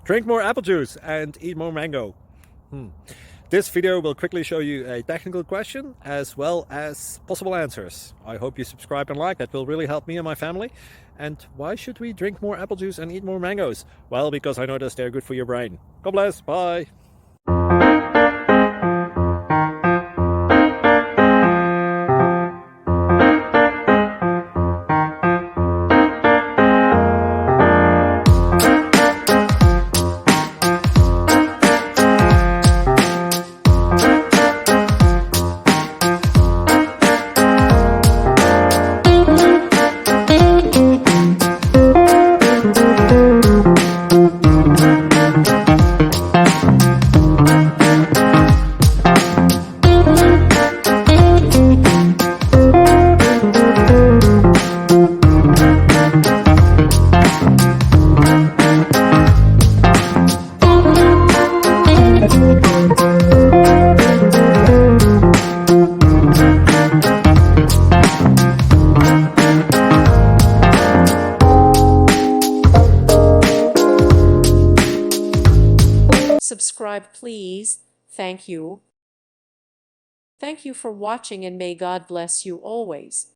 Drink more apple juice and eat more mango. This video will quickly show you a technical question as well as possible answers. I hope you subscribe and like, that will really help me and my family. And why should we drink more apple juice and eat more mangoes? Well, because I noticed they're good for your brain. God bless, bye. Subscribe, please. Thank you. Thank you for watching, and may God bless you always.